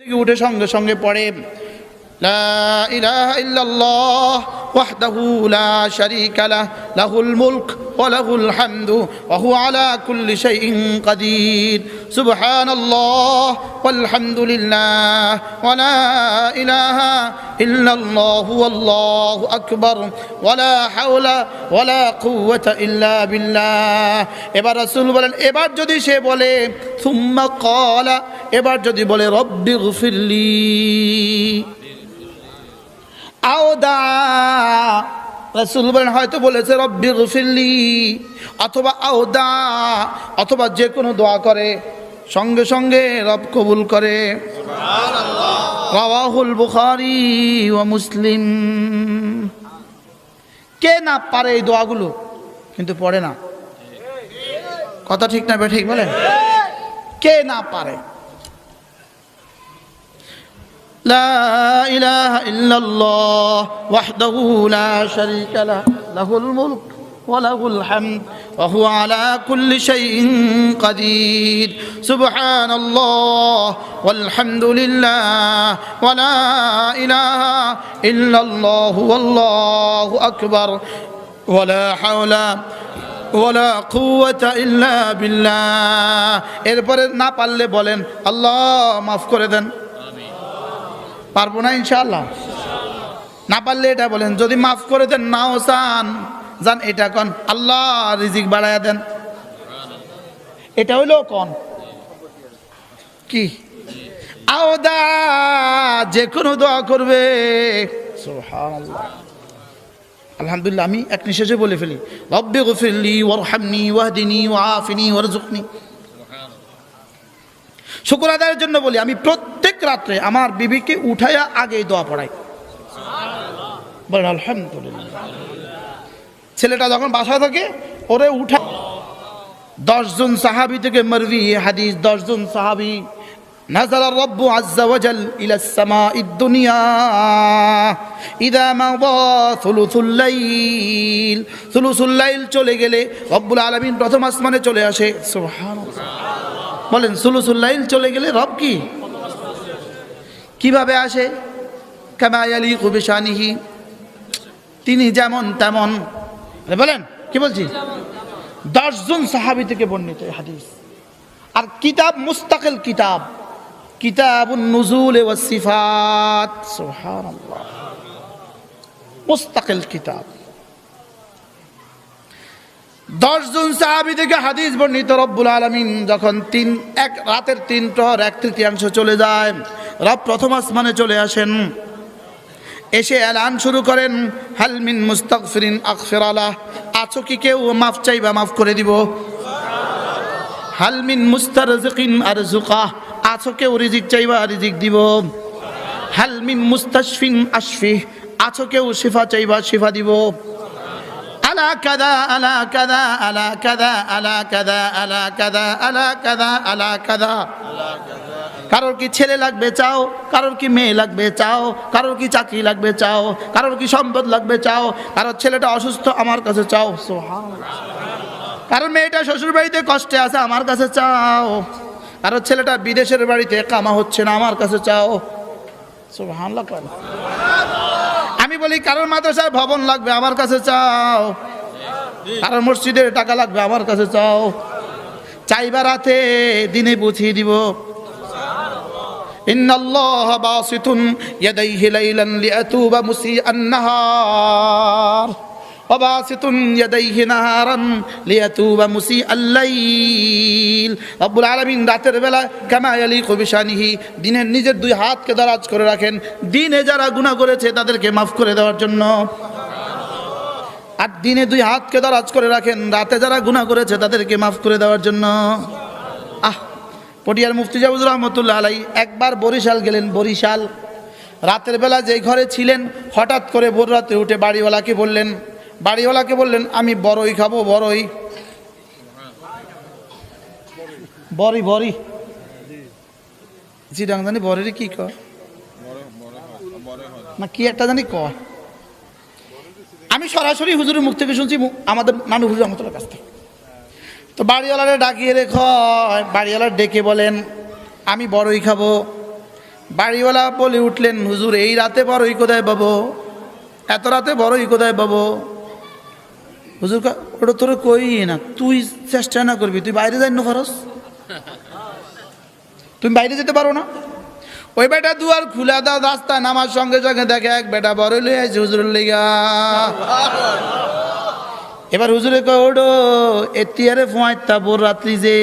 থেকে উঠে সঙ্গে সঙ্গে পড়ে লা ইলাহা ইল্লাল্লাহ ওয়াহদাহু লা শারীকা লাহ লাহুল মুলক ওয়া লাহুল হামদু ওয়া হুয়া আলা কুল্লি শাইইন কাদির সুবহানাল্লাহ ওয়াল হামদুলিল্লাহ ওয়া লা ইলাহা ইল্লাল্লাহু ওয়াল্লাহু আকবার ওয়া লা হাওলা ওয়া লা কুওয়াতা ইল্লা বিল্লাহ। এবার রাসূল বলেন, এবার যদি সে বলে সুম্মা ক্বালা, এবার যদি বলে রব্বিগফিরলি আওদা, রাসূল বলেন হয়তো বলেছে রব্বিগফিরলি অথবা আওদা, অথবা যে কোনো দোয়া করে সঙ্গে সঙ্গে রব কবুল করে। সুবহানাল্লাহ। রাওয়াহুল বুখারী ওয়া মুসলিম। কে না পারে এই দোয়াগুলো কিন্তু পড়ে না? কথা ঠিক না ঠিক বলেন? কে না পারে? লা ইলাহা ইল্লাল্লাহ ওয়াহদাহু লা শারীকা লাহ লাহুল মুলক ওয়া লাহুল হামদ ওয়া হুয়া আলা কুল্লি শাইইন কাদির সুবহানাল্লাহ ওয়াল হামদুলিল্লাহ ওয়া লা ইলাহা ইল্লাল্লাহু ওয়াল্লাহু আকবার ওয়া লা হাওলা ওয়ালা কুওয়াতা ইল্লা বিল্লাহ। এরপরে না পারলে বলেন আল্লাহ মাফ করে দেন। পারবো না ইনশাআল্লাহ। না পারলে এটা বলেন, যদি মাফ করে দেন নাও চান জান এটা কন আল্লাহ রিজিক বাড়ায়া দেন। এটা হইলো কন কি আওদা, যে কোনো দোয়া করবে। সুবহানাল্লাহ। আলহামদুলিল্লাহ, আমি এক নিঃশ্বাসে বলে ফেলি রব্বিগফিরলি ওয়ারহামনি ওয়াহদিনি ওয়াআফিনি ওয়ারযুকনি। শুকর আদায়ের জন্য বলি, আমি প্রত্যেক রাত্রে আমার বিবিকে উঠাইয়া আগে দোয়া পড়াই। বলেন আলহামদুলিল্লাহ। ছেলেটা যখন বাসায় থাকে ওরে উঠা। 10 জন সাহাবী থেকে মারবি হাদিস, 10 জন সাহাবী نزل الرب عز وجل إلى السماء الدنيا إذا مضى ثلث الليل। ثلث الليل চলে গেলে রব্বুল আলামিন প্রথম আসমানে চলে আসে। সুবহানাল্লাহ। বলেন সুলুসুল লাইল চলে গেলে রব কি কিভাবে আসে? কামা ইয়ালিকু বিশানিহি, তিনি যেমন তেমন। বলেন কি বলছি? 10 জন সাহাবী থেকে বর্ণিত এই হাদিস। আর কিতাব মুস্তাকিল কিতাব, কিতাবুন নুজুল ওয়াস সিফাত। সুবহানাল্লাহ। মুস্তাকিল কিতাব। 10 জন সাহাবী থেকে হাদিস বর্ণিত। রব্বুল আলামিন যখন এক রাতের 3 প্রহর 1/3 চলে যায়, রব প্রথম আসমানে চলে আসেন। এসে এলান শুরু করেন হাল মিন মুস্তাগফিরিন আগফির আলাহ, আছো কি কেউ মাফ চাইবা মাফ করে দিব। হাল মিন মুস্তারজিকিন আরজুকাহ, আছো কেউ রিজিক চাইবা রিজিক দিব। হাল মিন মুস্তাশফিন আশফি, আছো কেউ শিফা চাইবা শিফা দিব। আলা কাদা আলা কাদা আলা কাদা আলা কাদা আলা কাদা আলা কাদা আলা কাদা। কারোর কি ছেলে লাগবে চাও, কারোর কি মেয়ে লাগবে চাও, কারোর কি চাকরি লাগবে চাও, কারোর কি সম্পদ লাগবে চাও, কারোর ছেলেটা অসুস্থ আমার কাছে চাও। সুবহানাল্লাহ। কারোর মেয়েটা শ্বশুর বাড়িতে কষ্টে আছে আমার কাছে চাও, কারোর ছেলেটা বিদেশের বাড়িতে কামা হচ্ছে না আমার কাছে চাও। সুবহানাল্লাহ। আমি বলি কারোর মাদ্রাসায় ভবন লাগবে আমার কাছে চাও, কারোর মসজিদের টাকা লাগবে আমার কাছে চাও। চাইবা রাতে দিনে বুঝিয়ে দিব। ইন্নাল্লাহা বাসিতুন ইয়াদাইহি লাইলান লিয়াতুবা মুসিআন নাহার ওয়া বাসিতুন ইয়াদাইহি নাহারান লিয়াতুবা মুসিআল লাইল। রব্বুল আলামিন রাতের বেলা কামা ইয়ালিকু বিশানিহি, দিনের নিজের 2 হাতকে দারাজ করে রাখেন দিনে যারা গুনাহ করেছে তাদেরকে মাফ করে দেওয়ার জন্য। আর দিনে 2 হাতকে দারাজ করে রাখেন রাতে যারা গুনাহ করেছে তাদেরকে মাফ করে দেওয়ার জন্য। পটিয়ার মুফতি জাহুর রহমতুল্লাহ আলাইহি একবার বরিশাল গেলেন। বরিশাল রাতের বেলা যেই ঘরে ছিলেন হঠাৎ করে ভোর রাতে উঠে বাড়িওয়ালাকে বললেন আমি বড়ই খাবো। বড়ই বড়ি বড়ি জি জানি বড়েরই কি কয় না কি একটা জানি কয়। আমি সরাসরি হুজুরের মুখ থেকে শুনছি, আমাদের নানু হুজুর রহমতুল্লাহ কাছ থেকে। তো বাড়িওয়ালারে ডাকিয়ে রেখে বাড়িওয়ালা ডেকে বলেন আমি বড়ই খাবো। বাড়িওয়ালা বলে উঠলেন, হুজুর এই রাতে বড়ই কোথায় পাবো, এত রাতে বড়ই কোথায় পাবো? হুজুর ওটা তোর কই না, তুই চেষ্টা না করবি, তুই বাইরে যাই না ফরস, তুমি বাইরে যেতে পারো না? ওই বেটা দুয়ার খুলে দাও, রাস্তায় নামার সঙ্গে সঙ্গে দেখে এক বেটা বড় লই আছে হুজুরের লেগা। এবার হুজুরে কয় ওডো এতিয়ারে ফোঁয়াইতা বোর রাত্রি যে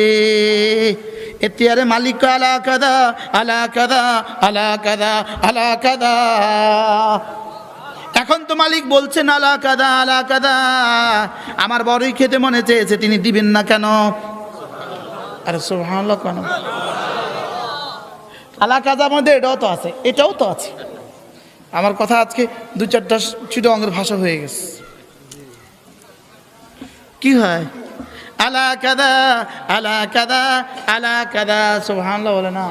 এতিয়ারে মালিক আলা কাদা আলা কাদা আলা কাদা আলা কাদা। এখন তো মালিক বলছেন আলা কাদা আলা কাদা, আমার বড়ই খেতে মনে চেয়েছে, তিনি দিবেন না কেন? আরে সুবহানাল্লাহ, কেন আলা কাদার মধ্যে এটাও তো আছে, এটাও তো আছে। আমার কথা আজকে দু চারটা চিটাগাঙ্গের ভাষা হয়ে গেছে। কি হয়? আলা কাদা আলা কাদা আলা কাদা, সুবহানাল্লাহ বলে না?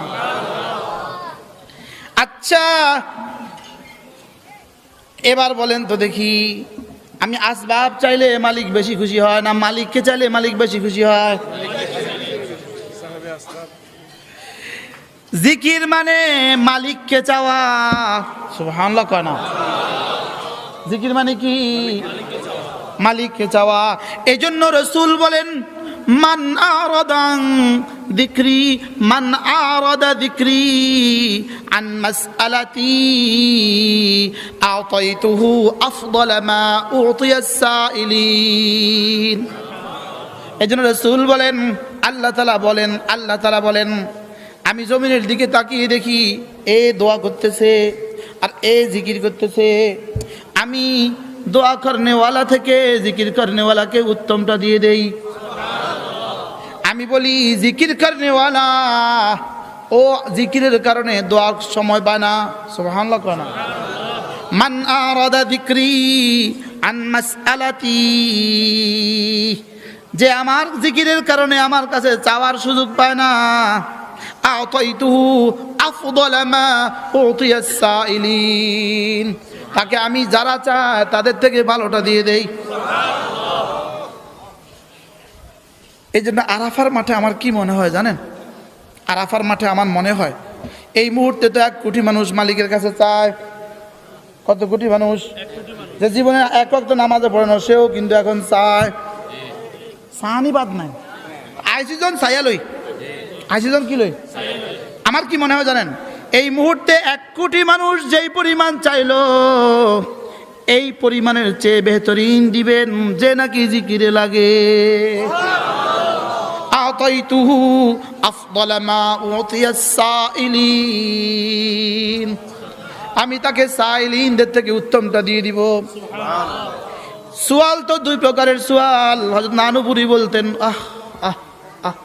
আচ্ছা এবার বলেন তো দেখি, আমি আসবাব চাইলে মালিক বেশি খুশি হয় না মালিককে চাইলে মালিক বেশি খুশি হয়? জিকির মানে মালিককে চাওয়া, সুবহানাল্লাহ কয় না? জিকির মানে কি? মালিককে চাওয়া। এই জন্য রাসূল বলেন মান আরাদান যিকরি মান আরাদা যিকরি আন মাসআলাতি আ'তাইতুহু আফদালা মা উ'তিয়াস সাইলিন। এই জন্য রাসূল বলেন, আল্লাহ তাআলা বলেন আমি জমিনের দিকে তাকিয়ে দেখি এ দোয়া করতেছে আর এ জিকির করতেছে, আমি দোয়া করনেওয়ালা থেকে জিকির করনেওয়ালাকে উত্তমটা দিয়ে দেই। আমি বলি জিকির করনেওয়ালা ও জিকিরের কারণে দোয়ার সময় পায় না, সুবহানাল্লাহ কয় না? মান আরাদা যিকরি আন মাসআলাতি, যে আমার জিকিরের কারণে আমার কাছে চাওয়ার সুযোগ পায় না, আ'তাইতুহু আফদালা মা উ'তিয়াস সাইলিন, তাকে আমি যারা চায় তাদের থেকে ভালোটা দিয়ে দেই। এই জন্য আরাফার মাঠে আমার কি মনে হয় জানেন? আরাফার মাঠে আমার মনে হয় এই মুহূর্তে তো 1 কোটি মানুষ মালিকের কাছে চায়। কত কোটি মানুষ? যে জীবনে এক ওয়াক্ত নামাজে পড়ে না সেও কিন্তু এখন চায়। চানি বাদ নাই, আইসিজন চাইয়া লই, আইসিজন কি লই। আমার কি মনে হয় জানেন? এই মুহূর্তে 1 কোটি মানুষ যেই পরিমাণ চাইলো এই পরিমাণের চেয়ে বেহতরিন দিবেন যে নাকি জিকিরে লাগে। আ'তাইতুহু আফদালা মা উ'তিয়াস সাইলিন, আমি তাকে সাইলিনদের থেকে উত্তমটা দিয়ে দিব। সুয়াল তো 2 প্রকারের সুয়াল। হযরত নানুপুরি বলতেন আহ আহ আহ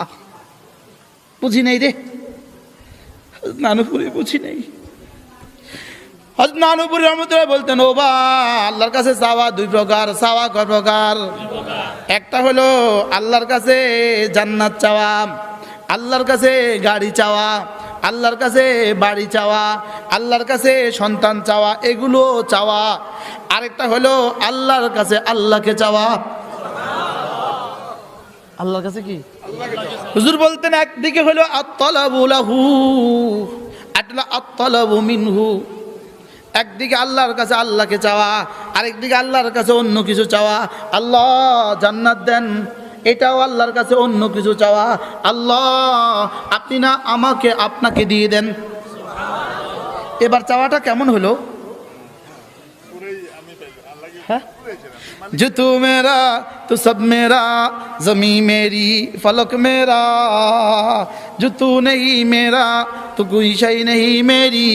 আহ, বুঝি নেই রে নানুপুরি, বুঝি নেই। হযরত নানুপুরি রহমতুল্লাহ বলতেন ও বা আল্লাহর কাছে চাওয়া 2 প্রকার। চাওয়া কয় প্রকার? একটা হলো আল্লাহর কাছে জান্নাত চাওয়া, আল্লাহর কাছে গাড়ি চাওয়া, আল্লাহর কাছে বাড়ি চাওয়া, আল্লাহর কাছে সন্তান চাওয়া, এগুলো চাওয়া। আরেকটা হলো আল্লাহর কাছে আল্লাহকে চাওয়া। আল্লাহর কাছে কি? হুজুর বলতেন একদিকে হলো আত-তালাবু লাহু, আত-তালাবু মিনহু, একদিকে আল্লাহর কাছে আল্লাহকে চাওয়া, আরেকদিকে আল্লাহর কাছে অন্য কিছু চাওয়া। আল্লাহ জান্নাত দেন, এটাও আল্লাহর কাছে অন্য কিছু চাওয়া। আল্লাহ আপনি না আমাকে আপনাকে দিয়ে দেন। এবার চাওয়াটা কেমন হলো? जो तू मेरा तो सब मेरा, ज़मीं मेरी फलक मेरा, जो तू नहीं मेरा तो कोई शय नहीं मेरी।